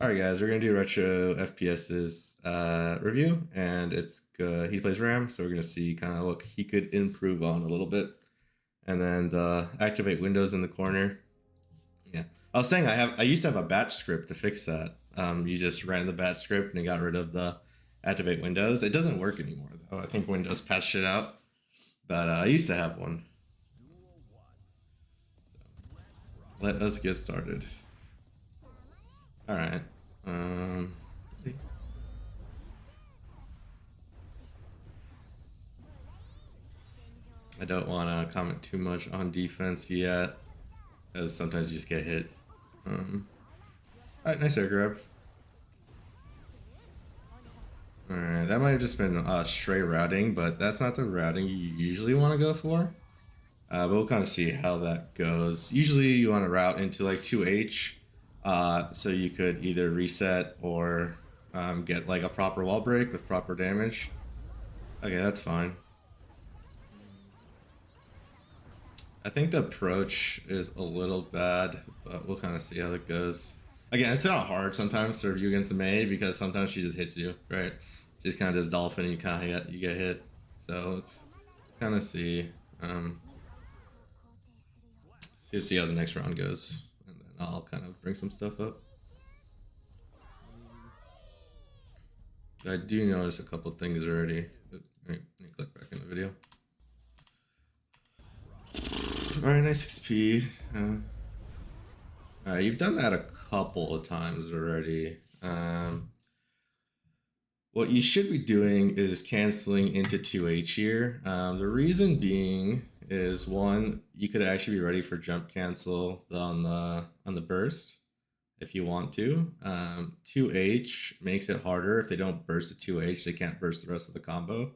All right, guys, we're gonna do retro FPS's review, and it's he plays Ram, so we're gonna see kind of what he could improve on a little bit, and then the activate windows in the corner. Yeah, I was saying I used to have a batch script to fix that. You just ran the batch script and it got rid of the activate windows. It doesn't work anymore though. I think Windows patched it out, but I used to have one. So let us get started. All right. Um, I don't want to comment too much on defense yet, because sometimes you just get hit. Alright, nice air grab. Alright, that might have just been stray routing, but that's not the routing you usually want to go for. But we'll kind of see how that goes. Usually you want to route into like 2H, so you could either reset or get like a proper wall break with proper damage. Okay, that's fine. I think the approach is a little bad, but we'll kind of see how it goes. Again, it's not hard sometimes to review against a Mei because sometimes she just hits you, right? She just kind of does dolphin and you get hit. So let's kind of see. See how the next round goes, and then I'll kind of bring some stuff up. I do notice a couple things already. Let me click back in the video. Alright, nice XP. Alright, you've done that a couple of times already. What you should be doing is canceling into 2H here. The reason being is, one, you could actually be ready for jump cancel on the burst if you want to. 2H makes it harder. If they don't burst at 2H, they can't burst the rest of the combo.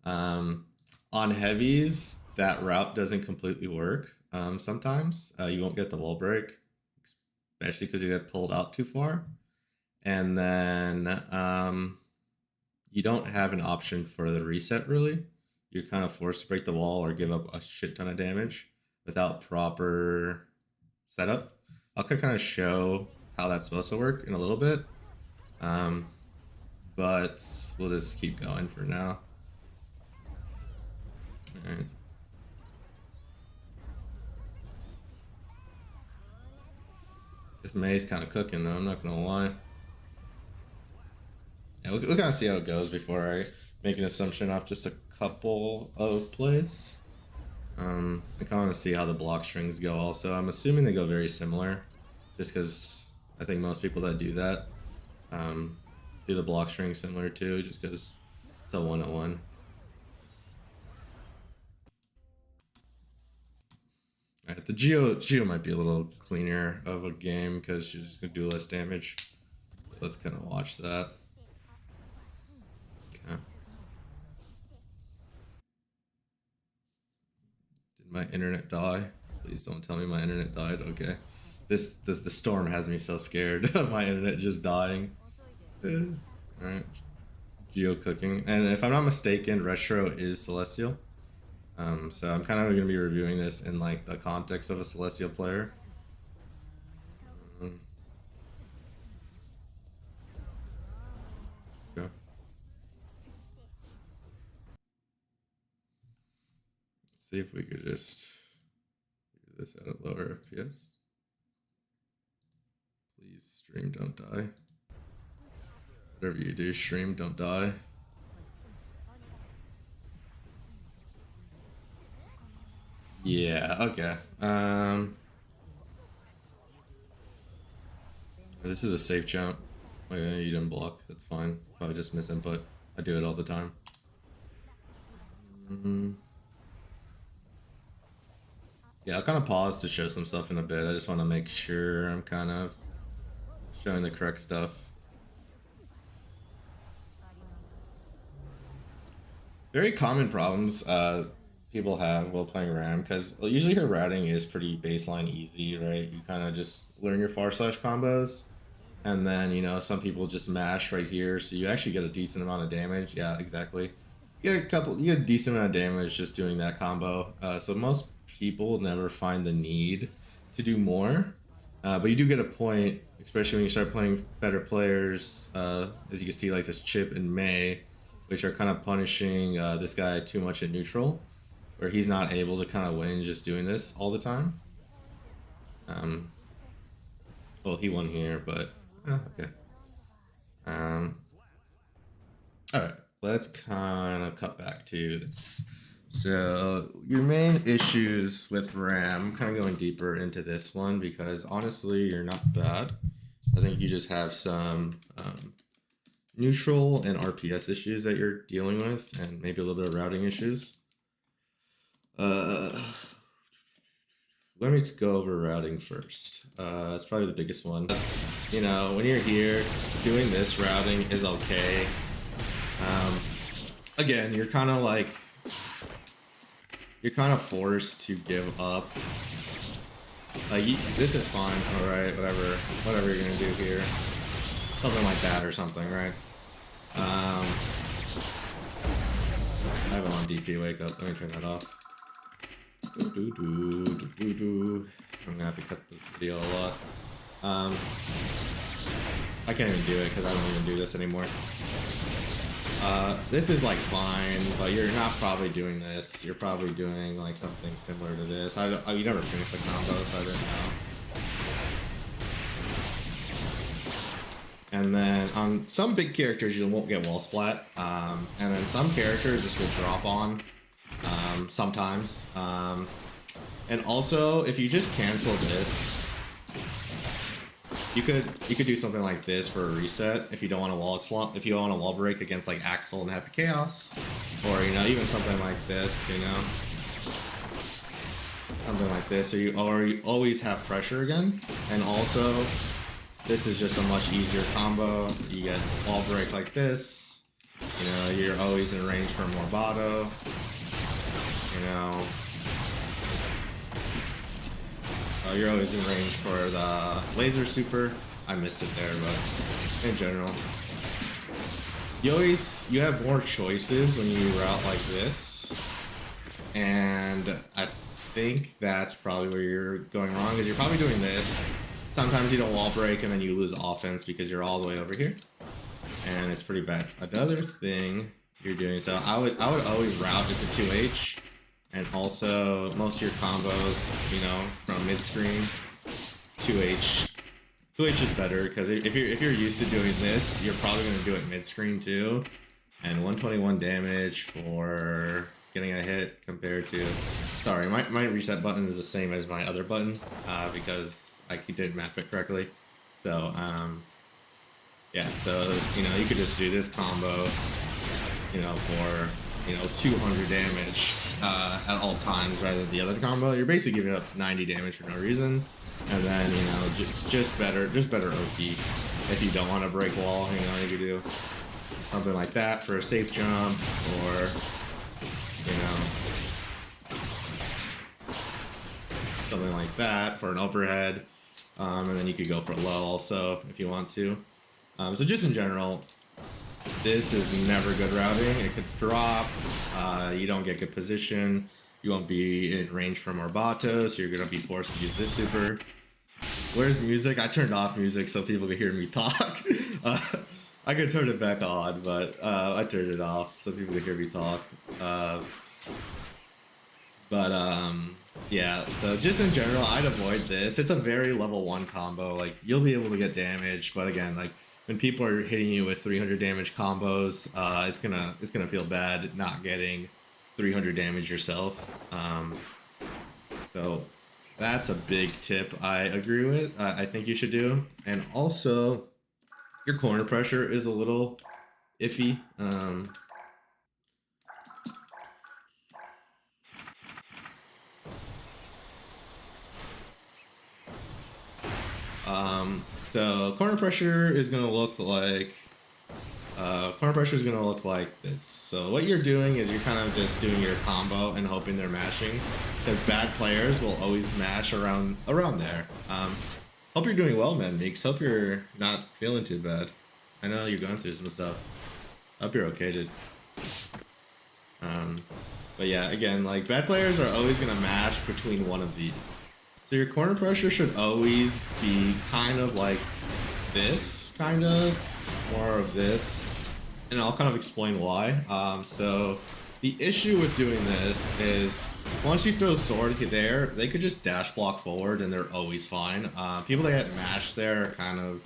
On heavies, that route doesn't completely work. Sometimes you won't get the wall break, especially because you get pulled out too far. And then you don't have an option for the reset, really. You're kind of forced to break the wall or give up a shit ton of damage without proper setup. I'll kind of show how that's supposed to work in a little bit. But we'll just keep going for now. Alright. This Mei's kind of cooking though, I'm not gonna lie. Yeah, we'll kind of see how it goes before I make an assumption off just a couple of plays. I kind of want to see how the block strings go also. I'm assuming they go very similar, just because I think most people that do that do the block string similar too, just because it's a 1-on-1. Alright, the Geo might be a little cleaner of a game because she's just gonna do less damage. So let's kind of watch that. Okay. Did my internet die? Please don't tell me my internet died. Okay. The storm has me so scared of my internet just dying. Alright. Geo cooking. And if I'm not mistaken, Retro is Celestial. So I'm kind of going to be reviewing this in like the context of a Celestial player. Okay. Let's see if we could just do this at a lower FPS. Please, stream, don't die. Whatever you do, stream, don't die. Yeah, okay. This is a safe jump. Okay, you didn't block. That's fine. Probably just miss input. I do it all the time. Yeah, I'll kind of pause to show some stuff in a bit. I just want to make sure I'm kind of showing the correct stuff. Very common problems people have while playing Ram, because usually her routing is pretty baseline easy, right? You kind of just learn your far slash combos, and then, you know, some people just mash right here, so you actually get a decent amount of damage. Yeah, exactly. You get a decent amount of damage just doing that combo. So most people never find the need to do more, but you do get a point especially when you start playing better players, as you can see, like this Chip and May, which are kind of punishing this guy too much in neutral, where he's not able to kind of win just doing this all the time. Well, he won here, but okay. All right, let's kind of cut back to this. So your main issues with RAM, kind of going deeper into this one, because honestly, you're not bad. I think you just have some neutral and RPS issues that you're dealing with, and maybe a little bit of routing issues. Let me just go over routing first. It's probably the biggest one. You know, when you're here, doing this routing is okay. Again, you're kind of like, you're kind of forced to give up. Like, this is fine, alright, whatever you're gonna do here. Something like that or something, right? I have it on DP wake up, let me turn that off. I'm gonna have to cut this video a lot. I can't even do it because I don't even do this anymore. This is like fine, but you're not probably doing this. You're probably doing like something similar to this. You never finished the combo, so I didn't know. And then on some big characters, you won't get wall splat. And then some characters this will drop on sometimes. And also, if you just cancel this, you could do something like this for a reset if you don't want a wall slump, if you don't want a wall break against like Axel and Happy Chaos, or you know, even something like this, you know, something like this, so you always have pressure again. And also, this is just a much easier combo. You get wall break like this, you know, you're always in range for Morbato, you know. You're always in range for the laser super. I missed it there, but in general, you have more choices when you route like this, and I think that's probably where you're going wrong, because you're probably doing this. Sometimes you don't wall break and then you lose offense because you're all the way over here, and it's pretty bad. Another thing you're doing, so I would always route it to 2H. And also, most of your combos, you know, from mid-screen, 2H. 2H is better, because if you're used to doing this, you're probably going to do it mid-screen too. And 121 damage for getting a hit compared to... Sorry, my reset button is the same as my other button, because I didn't map it correctly. So, yeah, so, you know, you could just do this combo, you know, for, you know, 200 damage. At all times rather than the other combo. You're basically giving up 90 damage for no reason, and then, you know, just better OP. If you don't want to break wall, you know, you could do something like that for a safe jump, or, you know, something like that for an overhead, and then you could go for low also if you want to. So just in general, this is never good routing. It could drop. You don't get good position. You won't be in range from Morbato, so you're gonna be forced to use this super. Where's music? I turned off music so people could hear me talk. I could turn it back on, but I turned it off so people could hear me talk. Yeah, so just in general, I'd avoid this. It's a very level 1 combo. Like, you'll be able to get damage, but again, like, when people are hitting you with 300 damage combos, it's gonna feel bad not getting 300 damage yourself. So that's a big tip I agree with. I think you should do. And also, your corner pressure is a little iffy. So corner pressure is gonna look like this. So what you're doing is you're kind of just doing your combo and hoping they're mashing, because bad players will always mash around there. Hope you're doing well, man, Meeks. Hope you're not feeling too bad. I know you're going through some stuff. Hope you're okay, dude. But yeah, again, like, bad players are always gonna mash between one of these. So your corner pressure should always be kind of like this, kind of more of this, and I'll kind of explain why. So the issue with doing this is once you throw sword there, they could just dash block forward and they're always fine. People that get mashed there are kind of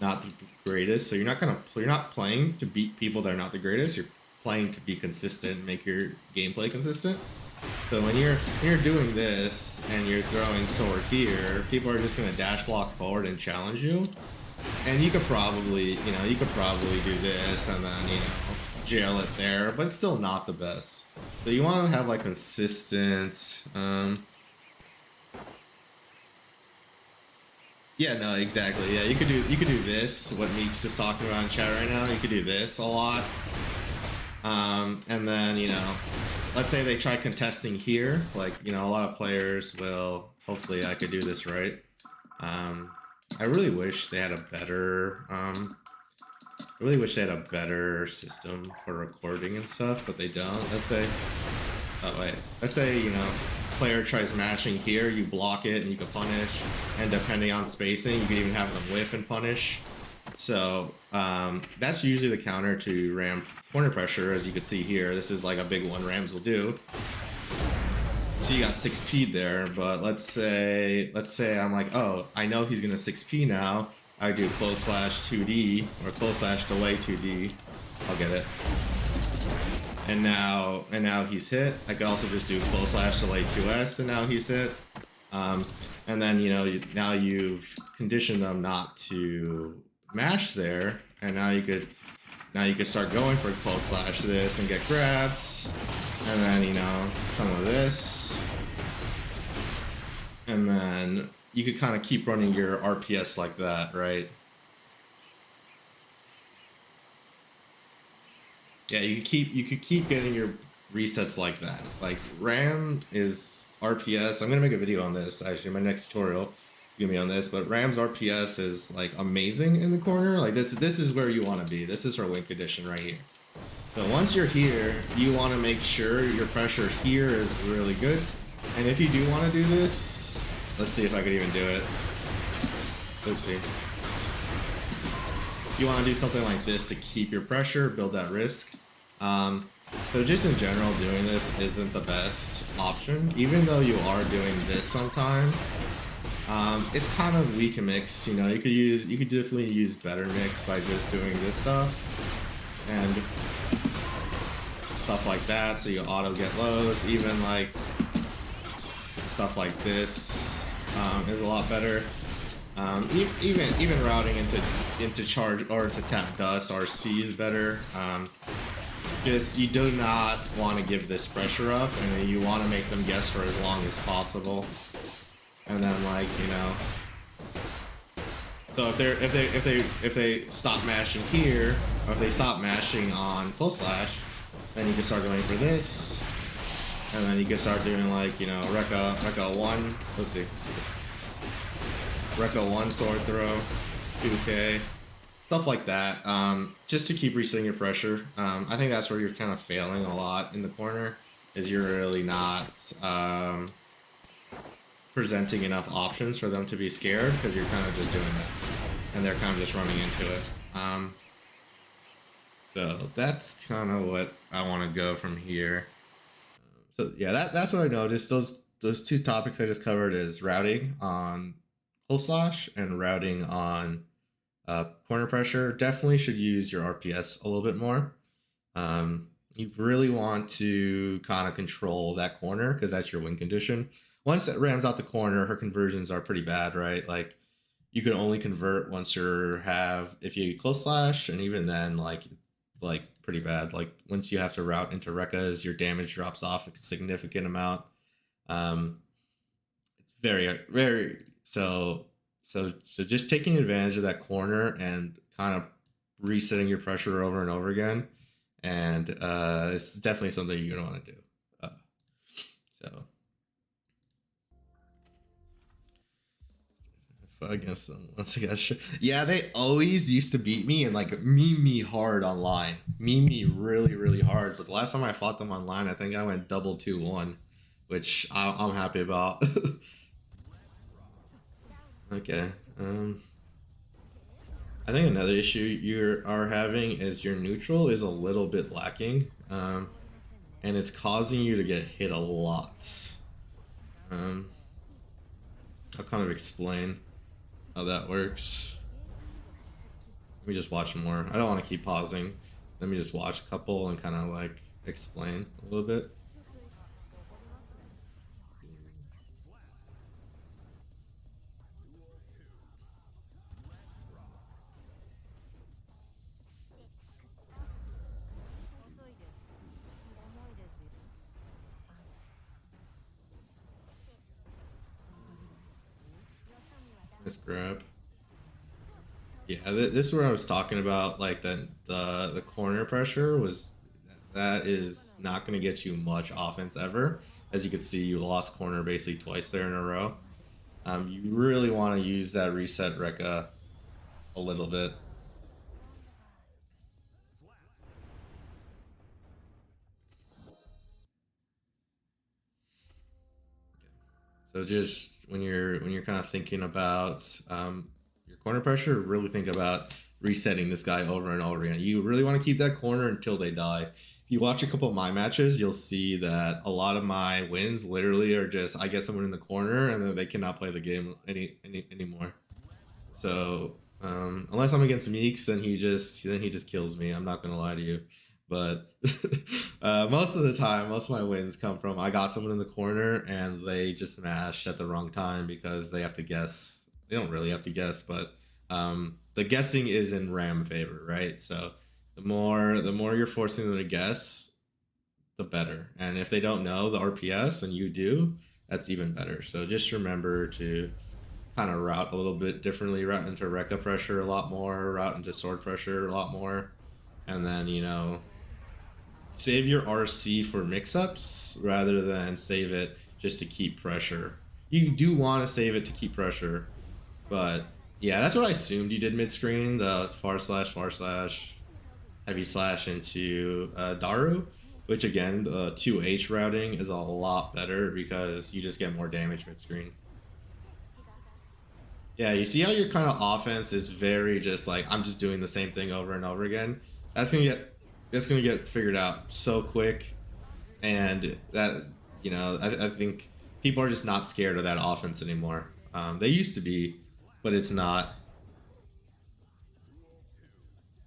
not the greatest, so you're not playing to beat people that are not the greatest. You're playing to be consistent, make your gameplay consistent. So when you're doing this and you're throwing sword here, people are just gonna dash block forward and challenge you. And you could probably, do this and then, jail it there, but it's still not the best. So you want to have like consistent, yeah, no, exactly. Yeah, you could do this, what Meeks is talking about in chat right now. You could do this a lot. And then, let's say they try contesting here, like, a lot of players will, hopefully I could do this right. I really wish they had a better, system for recording and stuff, but they don't. Let's say, player tries mashing here, you block it and you can punish, and depending on spacing, you can even have them whiff and punish. So, that's usually the counter to Ram corner pressure, as you can see here. This is like a big one Rams will do. So you got 6P there, but let's say I'm like, oh, I know he's gonna 6P now. I do close slash 2D or close slash delay 2D. I'll get it. And now he's hit. I could also just do close slash delay 2S, and now he's hit. And then now you've conditioned them not to mash there, and now you could start going for close slash this and get grabs. And then, some of this. And then you could kind of keep running your RPS like that, right? Yeah, you could keep getting your resets like that. Like Ram is RPS. I'm gonna make a video on this actually. My next tutorial is gonna be on this, but Ram's RPS is like amazing in the corner. Like this is where you want to be. This is our win condition right here. So once you're here, you want to make sure your pressure here is really good. And if you do want to do this, let's see if I could even do it. Oopsie. You want to do something like this to keep your pressure, build that risk. So just in general, doing this isn't the best option. Even though you are doing this sometimes, it's kind of weak mix. You could definitely use better mix by just doing this stuff. And stuff like that, so you auto get lows. Even like stuff like this is a lot better. Even routing into charge or to tap dust RC is better. Just you do not want to give this pressure up, and you want to make them guess for as long as possible. And then so if they stop mashing here, or if they stop mashing on close slash, then you can start going for this, and then you can start doing like Rekka 1. Let's see, Rekka 1 sword throw, 2K, stuff like that. Just to keep resetting your pressure. I think that's where you're kind of failing a lot in the corner, is you're really not presenting enough options for them to be scared, because you're kind of just doing this and they're kind of just running into it. So that's kind of what I want to go from here. So yeah, that's what I noticed. Those two topics I just covered is routing on close slash and routing on corner pressure. Definitely should use your RPS a little bit more. You really want to kind of control that corner, because that's your win condition. Once it rams out the corner, her conversions are pretty bad, right? Like you can only convert once if you close slash, and even then like pretty bad. Like once you have to route into Rekkas, your damage drops off a significant amount. It's very so just taking advantage of that corner and kind of resetting your pressure over and over again, and it's definitely something you're gonna want to do. So against them once again. Yeah, they always used to beat me and like meme me hard online. Meme me really hard. But the last time I fought them online, I think I went double 2-1, which I'm happy about. Okay. I think another issue you are having is your neutral is a little bit lacking, and it's causing you to get hit a lot. Um, I'll kind of explain how that works. Let me just watch more. I don't want to keep pausing. Let me just watch a couple and kind of like explain a little bit. Let's grab. Yeah, this is where I was talking about, like the corner pressure was that is not going to get you much offense ever. As you can see, you lost corner basically twice there in a row. You really want to use that reset Rekka a little bit. So just when you're kind of thinking about your corner pressure, really think about resetting this guy over and over again. You really want to keep that corner until they die. If you watch a couple of my matches, you'll see that a lot of my wins literally are just I get someone in the corner and then they cannot play the game anymore. So unless I'm against Meeks, then he just kills me. I'm not gonna lie to you, but most of the time, most of my wins come from I got someone in the corner and they just smashed at the wrong time because they have to guess. They don't really have to guess, but the guessing is in Ram favor, right? So the more you're forcing them to guess, the better. And if they don't know the RPS and you do, that's even better. So just remember to kind of route a little bit differently, route into Rekka pressure a lot more, route into sword pressure a lot more, and then save your RC for mix-ups rather than save it just to keep pressure. You do want to save it to keep pressure, but yeah, that's what I assumed you did mid-screen, the far slash, heavy slash into Daru, which again, the 2H routing is a lot better because you just get more damage mid-screen. Yeah, you see how your kind of offense is very just like I'm just doing the same thing over and over again. That's gonna get figured out so quick, and that I think people are just not scared of that offense anymore. They used to be, but it's not.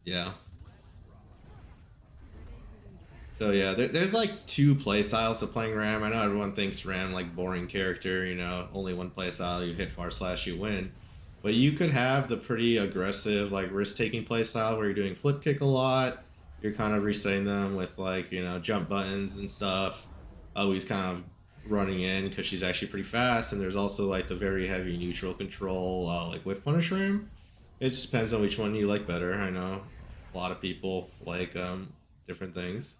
Yeah. So yeah, there's like two play styles to playing Ram. I know everyone thinks Ram like boring character, only one play style, you hit far slash, you win. But you could have the pretty aggressive, like risk taking play style where you're doing flip kick a lot. You're kind of resetting them with like, jump buttons and stuff. Always kind of running in because she's actually pretty fast. And there's also like the very heavy neutral control, like whiff punish Ram. It just depends on which one you like better. I know a lot of people like different things.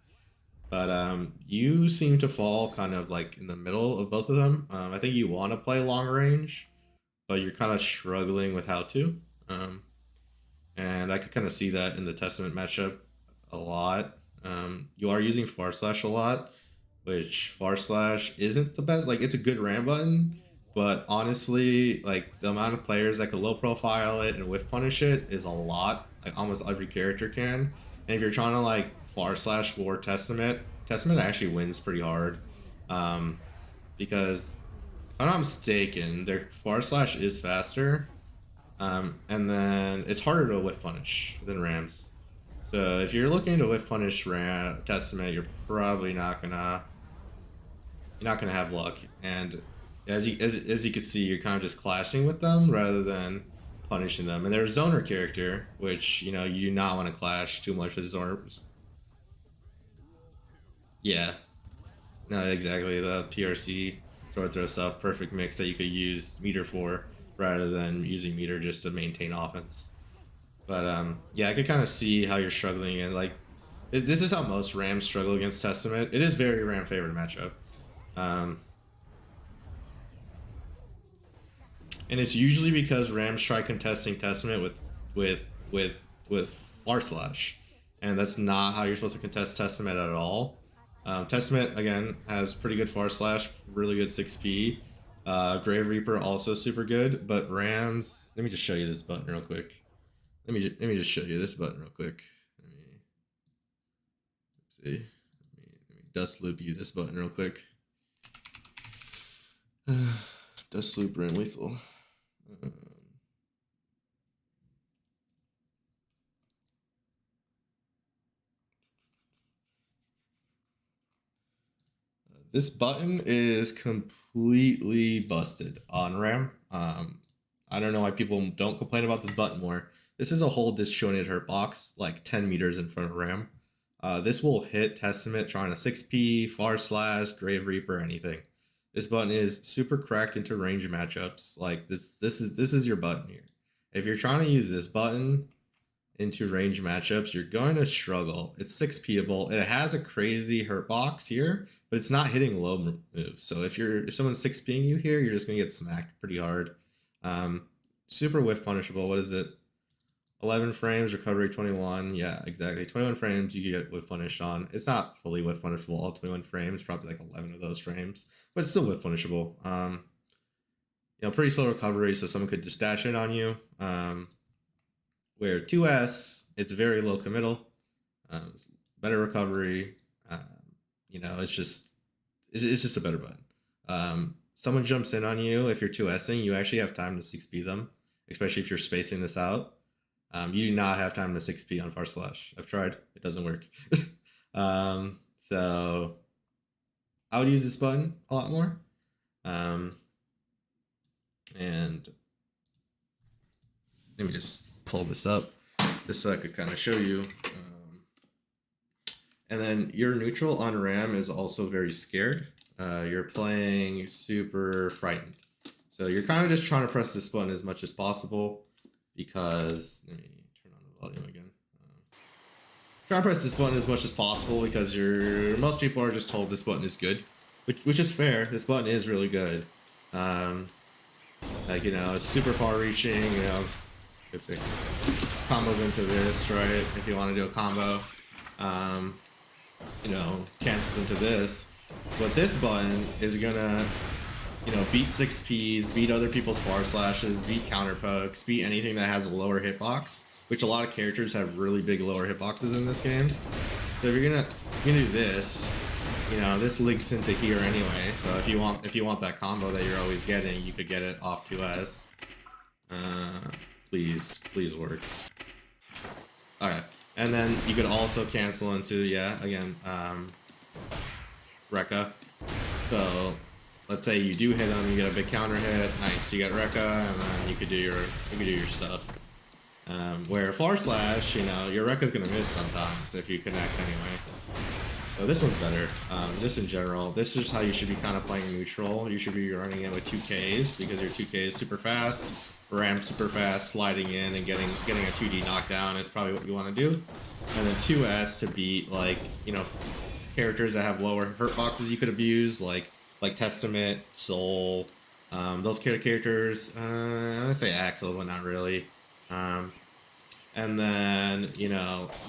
But you seem to fall kind of like in the middle of both of them. I think you want to play long range, but you're kind of struggling with how to. Um, and I could kind of see that in the Testament matchup a lot. You are using Far Slash a lot, which Far Slash isn't the best. Like, it's a good ram button, but honestly, like, the amount of players that could low profile it and whiff punish it is a lot. Like, almost every character can. And if you're trying to, like, Far Slash War Testament actually wins pretty hard. Because, if I'm not mistaken, their Far Slash is faster. And then it's harder to whiff punish than Rams. So if you're looking to whiff punish Testament, you're not gonna have luck. And as you can see, you're kind of just clashing with them rather than punishing them. And they're a zoner character, which you do not want to clash too much with zoners. Yeah, no, exactly. The PRC sword throw stuff, perfect mix that you could use meter for rather than using meter just to maintain offense. But yeah, I could kind of see how you're struggling, and like this is how most Rams struggle against Testament. It is very Ram favorite matchup, and it's usually because Rams try contesting Testament with Far Slash, and that's not how you're supposed to contest Testament at all. Testament again has pretty good Far Slash, really good 6P, Grave Reaper also super good, but Rams. Let me just show you this button real quick. Let me just show you this button real quick. Let me dust loop you this button real quick. Dust loop Ren Lethal. This button is completely busted on RAM. I don't know why people don't complain about this button more. This is a whole disjointed hurt box, like 10 meters in front of RAM. This will hit Testament, trying to 6P, Far Slash, Grave Reaper, anything. This button is super cracked into range matchups. Like this is your button here. If you're trying to use this button into range matchups, you're going to struggle. It's 6Pable. It has a crazy hurt box here, but it's not hitting low moves. So if someone's 6Ping you here, you're just gonna get smacked pretty hard. Super whiff punishable. What is it? 11 frames, recovery 21. Yeah, exactly. 21 frames you get whiff punished on. It's not fully whiff punishable all 21 frames, probably like 11 of those frames, but it's still whiff punishable. Pretty slow recovery, so someone could just dash in on you. Where 2S, it's very low committal, better recovery. It's just a better button. Someone jumps in on you, if you're 2Sing, you actually have time to 6P them, especially if you're spacing this out. You do not have time to 6P on Far Slash. I've tried, it doesn't work. So I would use this button a lot more. And let me just pull this up just so I could kind of show you. And then your neutral on RAM is also very scared. You're playing super frightened. So you're kind of just trying to press this button as much as possible because, let me turn on the volume again. Try to press this button as much as possible because most people are just told this button is good, which is fair. This button is really good. It's super far reaching, if it combos into this, right? If you want to do a combo, cancels into this. But this button is gonna, beat 6Ps, beat other people's Far Slashes, beat counter pokes, beat anything that has a lower hitbox, which a lot of characters have really big lower hitboxes in this game. So if you're gonna do this, this links into here anyway. So if you want that combo that you're always getting, you could get it off 2S. Please work. Alright, and then you could also cancel into Rekka. So let's say you do hit him, you get a big counter hit, nice, you get Rekka, and then you could do your stuff. Where Far Slash, your Rekka's gonna miss sometimes if you connect anyway. So this one's better. This in general, this is how you should be kind of playing neutral. You should be running in with 2Ks because your 2K is super fast. RAM super fast, sliding in and getting a 2D knockdown is probably what you want to do. And then 2S to beat characters that have lower hurt boxes you could abuse, like Testament, Soul, those characters. I'm gonna say Axel, but not really. And then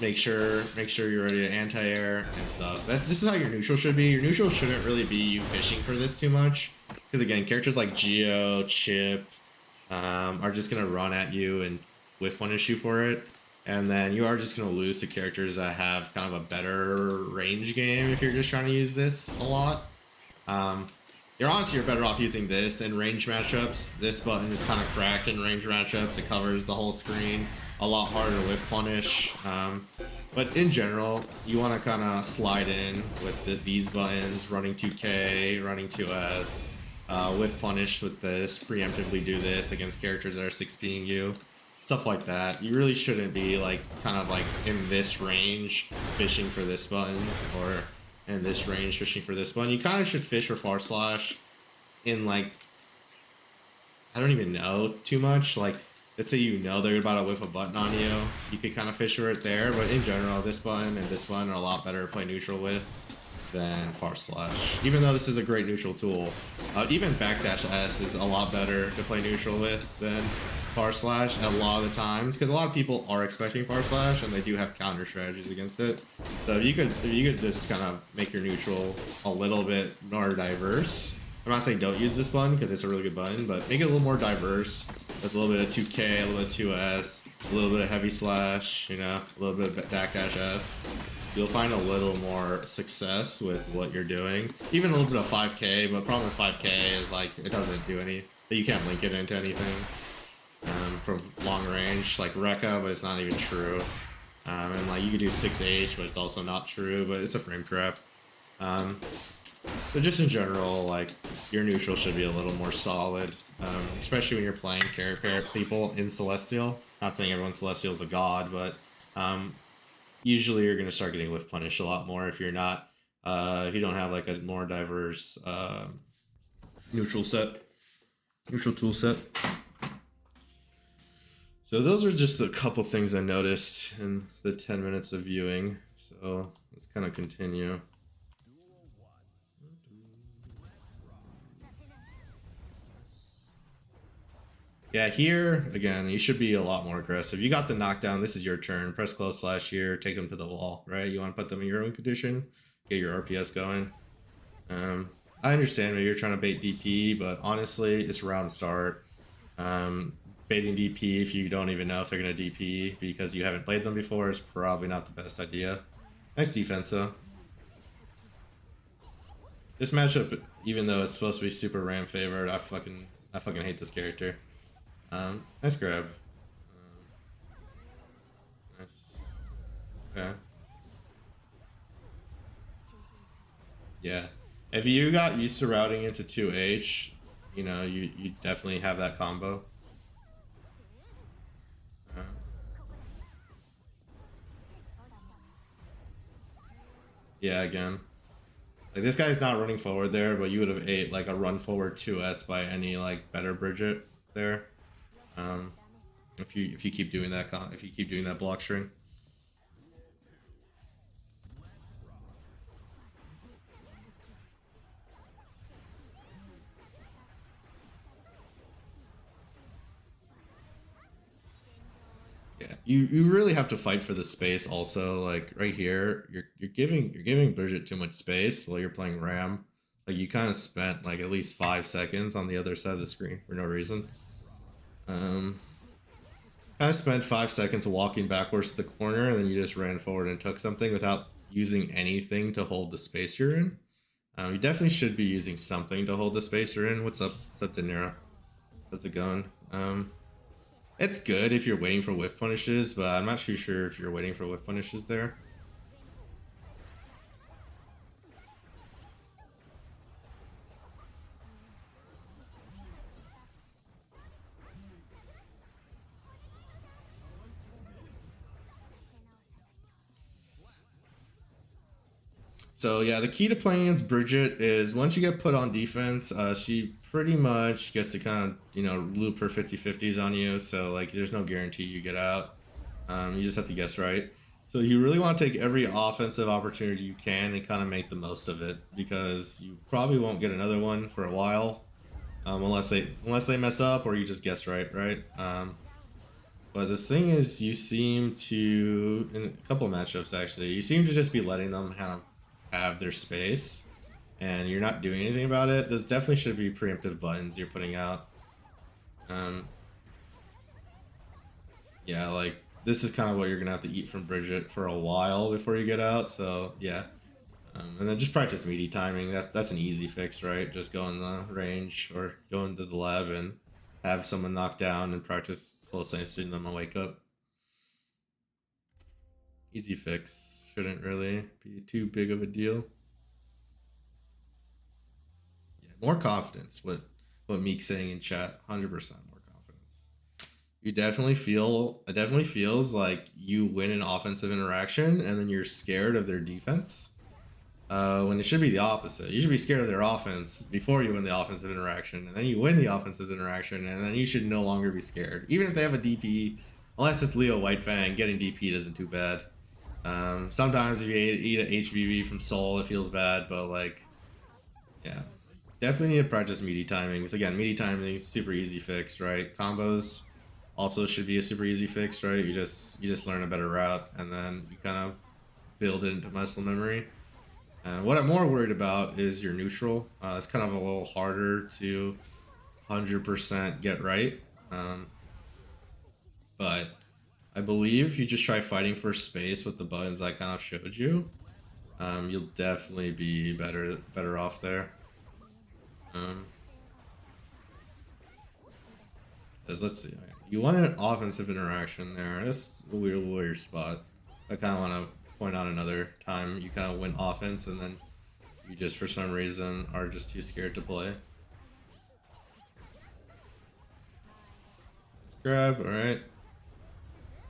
make sure you're ready to anti-air and stuff. This is how your neutral should be. Your neutral shouldn't really be you fishing for this too much, because again, characters like Geo, Chip, are just gonna run at you and whiff punish you for it, and then you are just gonna lose to characters that have kind of a better range game if you're just trying to use this a lot. You're better off using this in range matchups. This button is kind of cracked in range matchups. It covers the whole screen, a lot harder to whiff punish. But in general, you want to kind of slide in with these buttons, running 2K, running 2S. Whiff punish with this, preemptively do this against characters that are 6Ping you, stuff like that. You really shouldn't be kind of in this range fishing for this button, or in this range fishing for this button. You kind of should fish for Far Slash in I don't even know too much. Let's say they're about to whiff a button on you, you could kind of fish for it there. But in general, this button and this button are a lot better to play neutral with than Far Slash. Even though this is a great neutral tool, even Backdash S is a lot better to play neutral with than Far Slash a lot of the times, because a lot of people are expecting Far Slash and they do have counter strategies against it. So if you could just kind of make your neutral a little bit more diverse, I'm not saying don't use this button because it's a really good button, but make it a little more diverse with a little bit of 2K, a little bit of 2S, a little bit of heavy slash, you know, a little bit of backdash S. You'll find a little more success with what you're doing. Even a little bit of 5K, but problem with 5K is like it doesn't do any. You can't link it into anything from long range, like Rekka, but it's not even true. And like you could do 6H, but it's also not true, but it's a frame trap. So just in general, like your neutral should be a little more solid, especially when you're playing carry pair people in Celestial. Not saying everyone Celestial is a god, but usually you're gonna start getting whiff punished a lot more if you're not, if you don't have like a more diverse neutral tool set. So those are just a couple things I noticed in the 10 minutes of viewing. So let's kind of continue. Yeah, here, again, you should be a lot more aggressive. You got the knockdown, this is your turn. Press close slash here, take them to the wall, right? You want to put them in your own condition, get your RPS going. I understand maybe you're trying to bait DP, but honestly, it's round start. Baiting DP if you don't even know if they're going to DP because you haven't played them before is probably not the best idea. Nice defense though. This matchup, even though it's supposed to be super Ram favored, I fucking hate this character. Nice grab. Nice. Okay. Yeah. If you got used to routing into 2H, you know, you definitely have that combo. Yeah, again. Like this guy's not running forward there, but you would have ate like a run forward 2S by any like better Bridget there. If you keep doing that block string. Yeah, you really have to fight for the space also. Like right here, you're giving Bridget too much space while you're playing Ram. Like you kind of spent like at least 5 seconds on the other side of the screen for no reason. Kind of spent 5 seconds walking backwards to the corner, and then you just ran forward and took something without using anything to hold the space you're in. You definitely should be using something to hold the space you're in. What's up, De Niro? How's it going? It's good if you're waiting for whiff punishes, but I'm not too sure if you're waiting for whiff punishes there. So yeah, the key to playing as Bridget is once you get put on defense, she pretty much gets to kind of, you know, loop her 50-50s on you. So like there's no guarantee you get out. You just have to guess right. So you really want to take every offensive opportunity you can and kind of make the most of it, because you probably won't get another one for a while, unless they mess up or you just guess right. But this thing is, you seem to, in a couple of matchups actually, you seem to just be letting them kind of have their space and you're not doing anything about it. Those definitely should be preemptive buttons you're putting out. Yeah, like this is kind of what you're gonna have to eat from Bridget for a while before you get out. So yeah, and then just practice meaty timing. That's an easy fix, right? Just go in the range or go into the lab and have someone knock down and practice close answering them a wake up. Easy fix. Shouldn't really be too big of a deal. Yeah, more confidence. What Meek's saying in chat, 100% more confidence. It definitely feels like you win an offensive interaction and then you're scared of their defense. When it should be the opposite. You should be scared of their offense before you win the offensive interaction, and then you win the offensive interaction, and then you should no longer be scared. Even if they have a DP, unless it's Leo Whitefang, getting DP'd isn't too bad. Sometimes if you eat an HVV from Soul, it feels bad, but like, yeah, definitely need to practice meaty timings. Again, meaty timing is super easy fix, right? Combos also should be a super easy fix, right? You just learn a better route, and then you kind of build it into muscle memory. What I'm more worried about is your neutral. It's kind of a little harder to 100% get right. But I believe if you just try fighting for space with the buttons I kind of showed you, you'll definitely be better off there. 'Cause let's see, you want an offensive interaction there. That's a weird spot. I kind of want to point out another time you kind of went offense and then you just for some reason are just too scared to play. Let's grab, all right.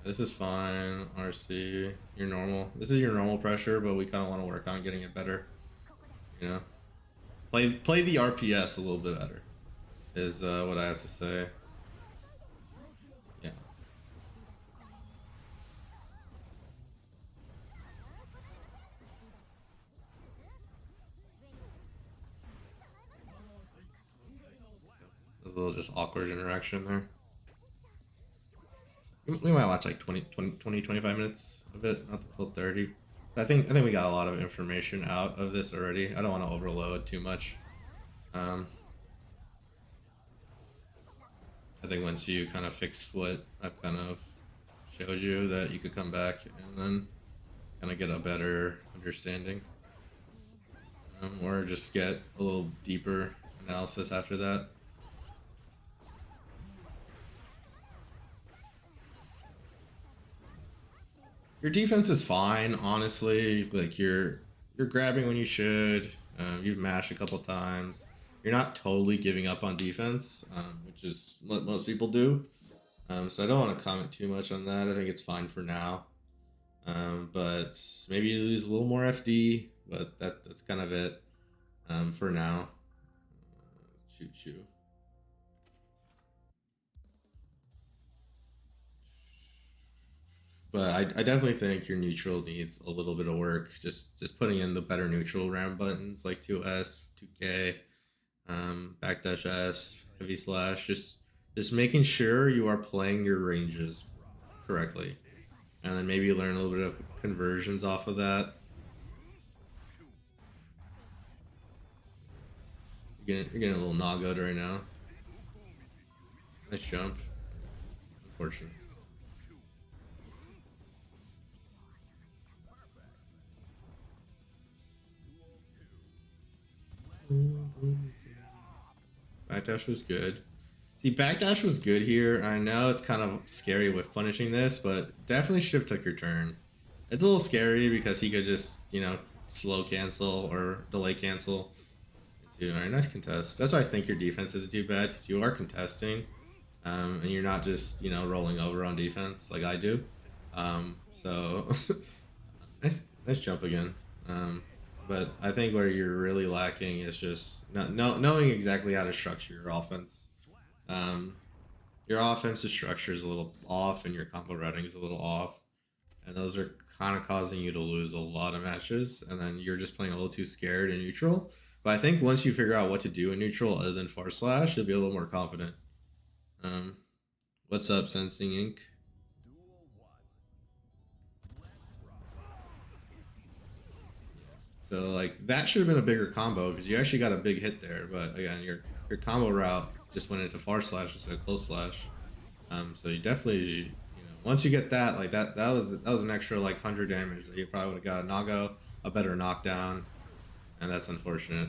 This is fine. RC, your normal. This is your normal pressure, but we kind of want to work on getting it better. You know, play the RPS a little bit better. Is what I have to say. Yeah. There's a little just awkward interaction there. We might watch like 20, 25 minutes of it, not the full 30. I think we got a lot of information out of this already. I don't want to overload too much. I think once you kind of fix what I've kind of showed you, that you could come back and then kind of get a better understanding. Or just get a little deeper analysis after that. Your defense is fine, honestly. Like you're grabbing when you should. You've mashed a couple times. You're not totally giving up on defense, which is what most people do. So I don't want to comment too much on that. I think it's fine for now. But maybe you lose a little more FD, but that's kind of it for now. Shoot. But I definitely think your neutral needs a little bit of work. Just putting in the better neutral RAM buttons like 2S, 2K, backdash S, heavy slash. Just making sure you are playing your ranges correctly, and then maybe learn a little bit of conversions off of that. You're getting a little Nagoed right now. Nice jump. Unfortunate. Backdash was good. See, backdash was good here. I know it's kind of scary with punishing this, but definitely should have took your turn. It's a little scary because he could just, slow cancel or delay cancel. Alright, nice contest. That's why I think your defense isn't too bad, because you are contesting, and you're not just, rolling over on defense like I do. So, nice jump again. But I think where you're really lacking is just knowing exactly how to structure your offense. Your offensive structure is a little off, and your combo routing is a little off, and those are kind of causing you to lose a lot of matches. And then you're just playing a little too scared in neutral. But I think once you figure out what to do in neutral other than far slash, you'll be a little more confident. What's up, Sensing Inc? So like that should have been a bigger combo because you actually got a big hit there. But again, your combo route just went into far slash instead of close slash. So you definitely, once you get that, like that was an extra like 100 damage that you probably would have got a Nago, a better knockdown, and that's unfortunate.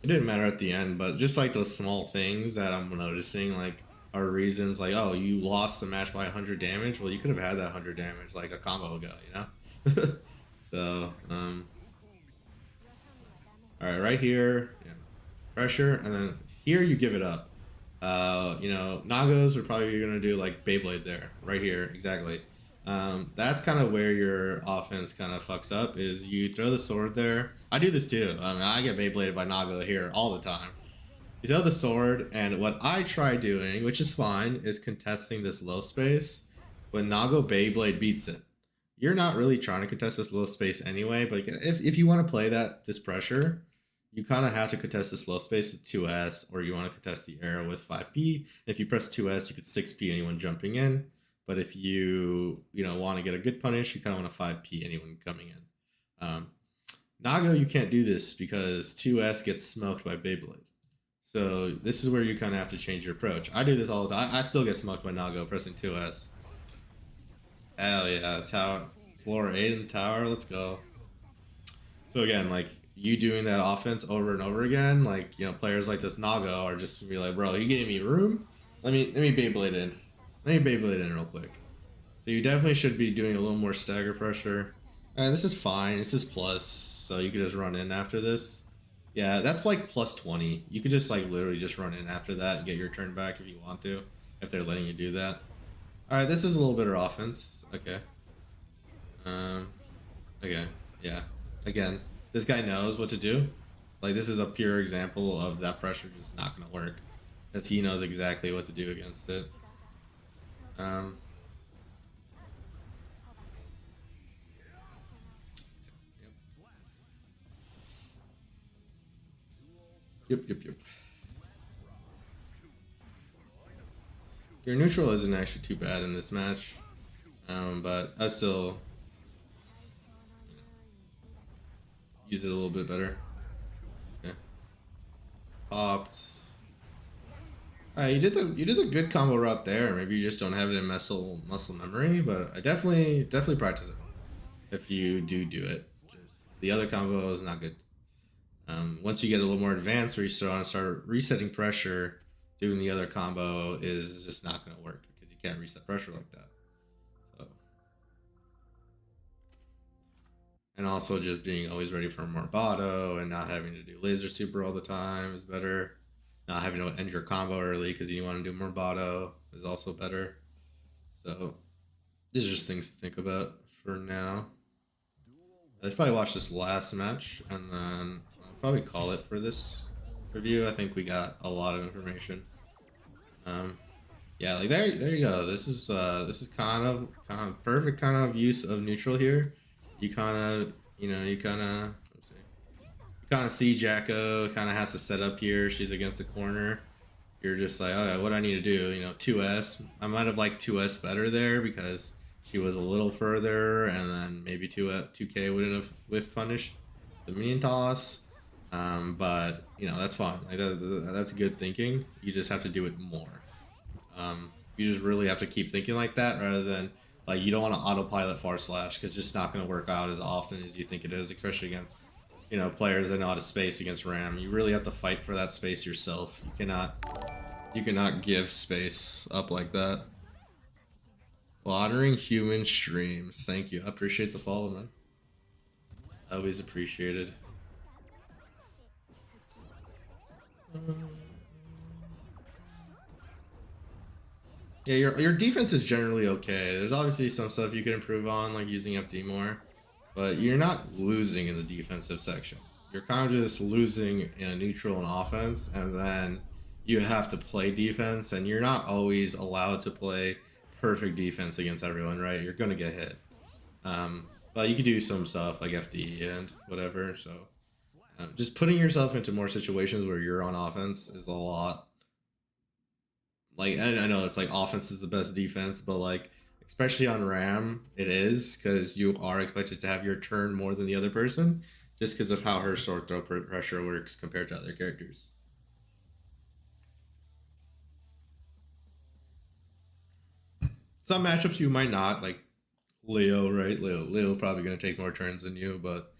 It didn't matter at the end, but just like those small things that I'm noticing, like are reasons like, oh, you lost the match by 100 damage. Well, you could have had that 100 damage like a combo ago, So, all right here, yeah, pressure, and then here you give it up. Nagos are probably gonna do like Beyblade there, right here, exactly. That's kind of where your offense kind of fucks up, is you throw the sword there. I do this too. I mean, I get Beybladed by Nago here all the time. You throw the sword, and what I try doing, which is fine, is contesting this low space. When Nago Beyblade beats it, you're not really trying to contest this low space anyway, but if you want to play this pressure, you kind of have to contest this low space with 2S, or you want to contest the arrow with 5P. If you press 2S, you could 6P anyone jumping in. But if you want to get a good punish, you kind of want to 5p anyone coming in. Nago, you can't do this because 2S gets smoked by Beyblade. So this is where you kind of have to change your approach. I do this all the time. I still get smoked by Nago pressing 2S. Hell yeah, tower, floor 8 in the tower, let's go. So again, like, you doing that offense over and over again, like, players like this Nago are just be like, bro, you gave me room. Let me Beyblade in. Let me Beyblade in real quick. So you definitely should be doing a little more stagger pressure. And this is fine. This is plus, so you could just run in after this. Yeah, that's like plus 20. You could just like literally just run in after that and get your turn back if you want to, if they're letting you do that. All right, this is a little bit of offense. Okay. Okay. Yeah. Again, this guy knows what to do. Like, this is a pure example of that pressure just not gonna work, because he knows exactly what to do against it. Yep. Your neutral isn't actually too bad in this match, but I still use it a little bit better. Okay. Popped. Alright, you did the good combo route there. Maybe you just don't have it in muscle memory, but I definitely practice it if you do it. Just the other combo is not good. Once you get a little more advanced, where you start resetting pressure, doing the other combo is just not going to work because you can't reset pressure like that. So, and also just being always ready for Morbato and not having to do laser super all the time is better. Not having to end your combo early because you want to do Morbato is also better. So these are just things to think about for now. Let's probably watch this last match and then I'll probably call it for this review. I think we got a lot of information. Yeah, like there you go. This is kind of perfect kind of use of neutral here. You kind of see Jacko kind of has to set up here. She's against the corner. You're just like, oh, what do I need to do? 2S. I might have liked 2S better there because she was a little further, and then maybe 2K wouldn't have whiff punished the minion toss. But that's fine. Like that's good thinking. You just have to do it more. You just really have to keep thinking like that rather than like you don't want to autopilot far slash because it's just not going to work out as often as you think it is, especially against players that know how to space against Ram. You really have to fight for that space yourself. You cannot give space up like that. Slaughtering human streams. Thank you. I appreciate the follow, man. Always appreciated. Yeah, your defense is generally okay. There's obviously some stuff you can improve on, like using FD more, but you're not losing in the defensive section. You're kind of just losing in neutral and offense, and then you have to play defense, and you're not always allowed to play perfect defense against everyone, right? You're gonna get hit. But you can do some stuff like FD and whatever. So just putting yourself into more situations where you're on offense is a lot. Like, I know it's like offense is the best defense, but like especially on Ram, it is because you are expected to have your turn more than the other person, just because of how her sword throw pressure works compared to other characters. Some matchups you might not, like Leo, right? Leo probably gonna take more turns than you, but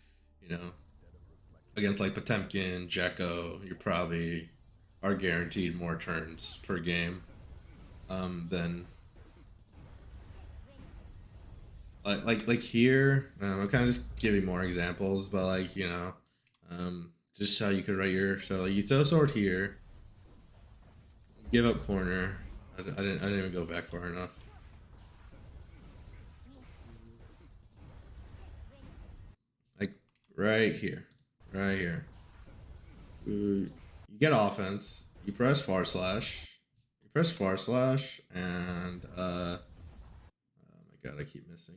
against like Potemkin, Jekko, you probably are guaranteed more turns per game than like here. I'm kind of just giving more examples, but like just how you could write so you throw sword here, give up corner. I didn't even go back far enough. Like right here. You get offense. You press far slash. And oh my god, I keep missing.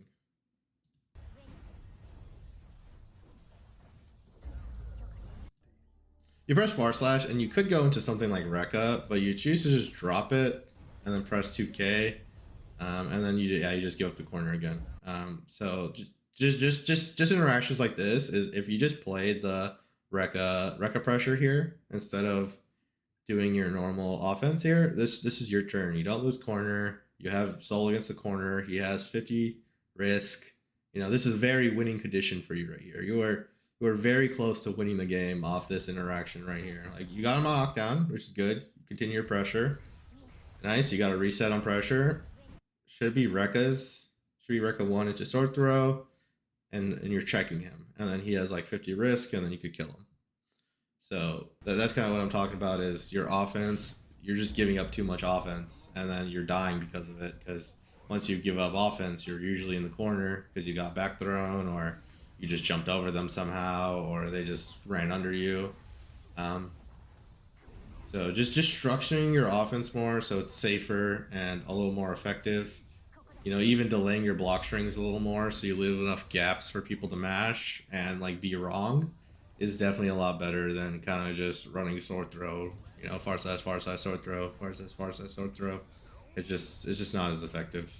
You press far slash, and you could go into something like Rekka, but you choose to just drop it and then press 2K. And then you just give up the corner again. So just interactions like this is if you just played the Rekka pressure here instead of doing your normal offense here. This is your turn. You don't lose corner. You have Soul against the corner. He has 50 risk. You know, this is very winning condition for you right here. You are very close to winning the game off this interaction right here. Like, you got him on knockdown, which is good. Continue your pressure. Nice. You got a reset on pressure. Should be Rekka's. Should be Rekka 1 into sword throw. And you're checking him. And then he has like 50 risk, and then you could kill him. So that's kind of what I'm talking about is your offense. You're just giving up too much offense, and then you're dying because of it. Because once you give up offense, you're usually in the corner because you got back thrown, or you just jumped over them somehow, or they just ran under you. So just structuring your offense more so it's safer and a little more effective. You know, even delaying your block strings a little more so you leave enough gaps for people to mash and like be wrong is definitely a lot better than kind of just running sword throw. You know, far side, sword throw, far side, sword throw. It's just not as effective.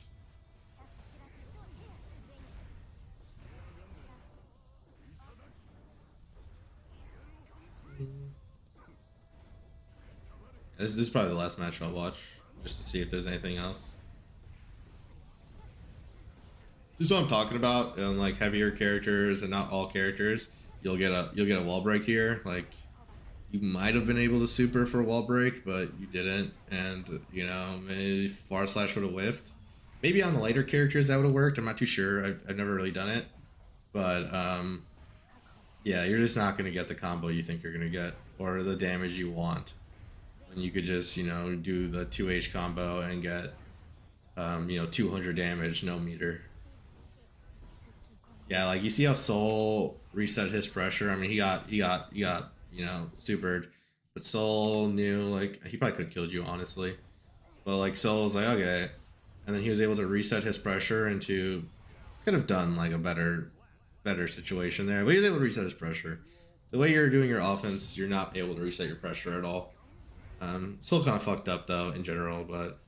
This is probably the last match I'll watch just to see if there's anything else. This is what I'm talking about. And like heavier characters and not all characters, you'll get a wall break here. Like, you might have been able to super for wall break, but you didn't. And you know, maybe far slash would have whiffed. Maybe on the later characters that would have worked. I'm not too sure. I've never really done it, but yeah, you're just not gonna get the combo you think you're gonna get or the damage you want. When you could just, you know, do the 2H combo and get, you know, 200 damage, no meter. Yeah, like you see how Soul reset his pressure. I mean, he got, you know, supered, but Soul knew like he probably could have killed you honestly, but like Soul was like okay, and then he was able to reset his pressure into could have done like a better situation there. But he was able to reset his pressure. The way you're doing your offense, you're not able to reset your pressure at all. Still kind of fucked up though in general, but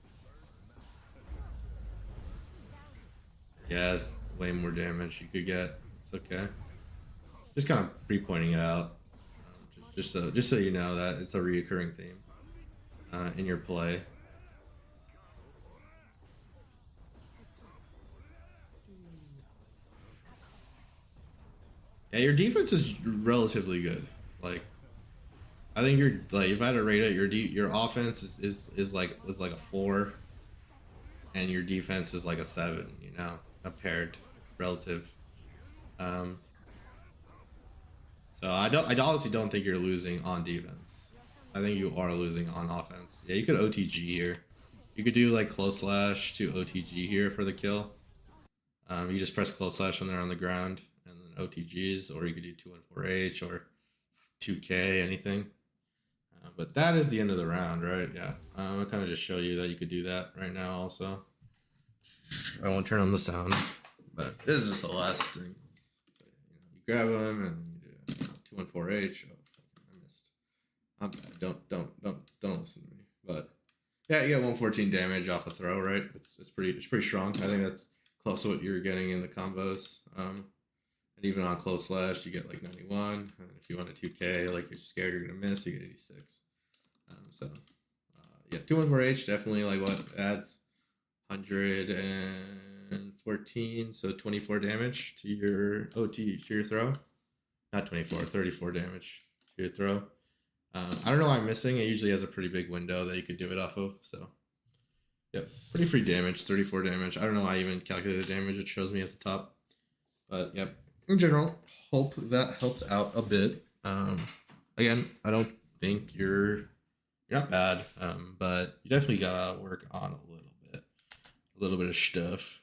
yeah, way more damage you could get. It's okay. Just kind of pre-pointing it out, just so you know that it's a reoccurring theme in your play. Yeah, your defense is relatively good. Like, I think you're like if I had to rate it, your offense is like a 4, and your defense is like a 7. You know, a paired relative. So I honestly don't think you're losing on defense. I think you are losing on offense. Yeah, you could OTG here. You could do like close slash to OTG here for the kill. You just press close slash when they're on the ground and then OTGs, or you could do 214H or 2K, anything. But that is the end of the round, right? Yeah. I'll kind of just show you that you could do that right now also. I won't turn on the sound, but this is just the last thing. You grab them and you do 214H. Oh, I missed. I'm bad. Don't listen to me. But yeah, you get 114 damage off a throw, right? It's pretty strong. I think that's close to what you're getting in the combos. And even on close slash, you get like 91. And if you want a 2K, like you're scared you're gonna miss, you get 86. Yeah, 214H definitely like what adds 114, so 24 damage to your OT to your throw. Not 24, 34 damage to your throw. I don't know why I'm missing. It usually has a pretty big window that you could do it off of. So, yep, pretty free damage, 34 damage. I don't know why I even calculated the damage. It shows me at the top. But, yep, in general, hope that helped out a bit. Again, I don't think you're not bad, but you definitely gotta work on a little bit of stuff.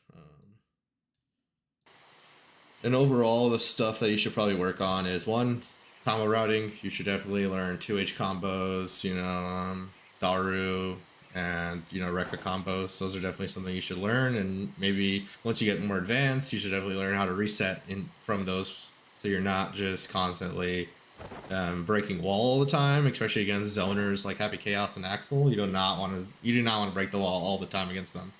And overall, the stuff that you should probably work on is one, combo routing. You should definitely learn 2H combos, you know, Daru and, you know, Rekka combos. Those are definitely something you should learn. And maybe once you get more advanced, you should definitely learn how to reset from those, so you're not just constantly breaking wall all the time, especially against zoners like Happy Chaos and Axel. You do not want to break the wall all the time against them.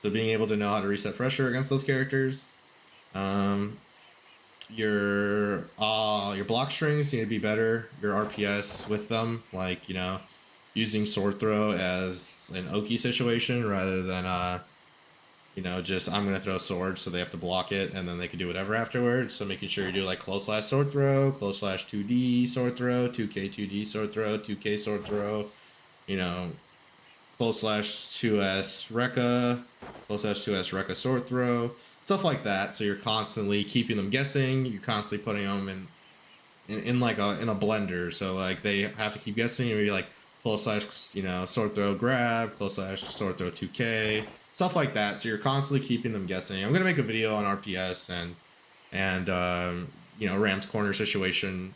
So being able to know how to reset pressure against those characters. Um, your block strings need to be better. Your RPS with them, like using sword throw as an Oki situation rather than just I'm gonna throw sword so they have to block it and then they can do whatever afterwards. So making sure you do like close slash sword throw, close slash 2D sword throw, 2K 2D sword throw, 2K sword throw, close slash 2S Rekka, close slash 2S Rekka sword throw, stuff like that. So you're constantly keeping them guessing. You're constantly putting them in like in a blender. So like they have to keep guessing. You'll be like close slash sword throw grab, close slash sword throw 2K, stuff like that. So you're constantly keeping them guessing. I'm gonna make a video on RPS and ramped corner situation.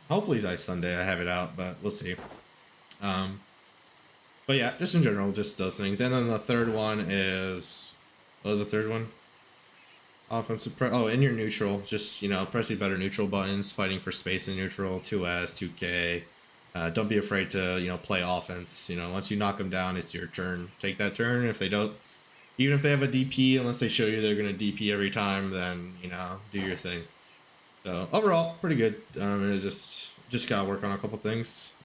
Hopefully by Sunday I have it out, but we'll see. But yeah, just in general, just those things. And then the third one is, what was the third one? Offensive in your neutral, just pressing better neutral buttons, fighting for space in neutral, 2S, 2K. Don't be afraid to play offense. Once you knock them down, it's your turn. Take that turn. If they don't, even if they have a DP, unless they show you they're gonna DP every time, then do your thing. So overall, pretty good. And it just gotta work on a couple things.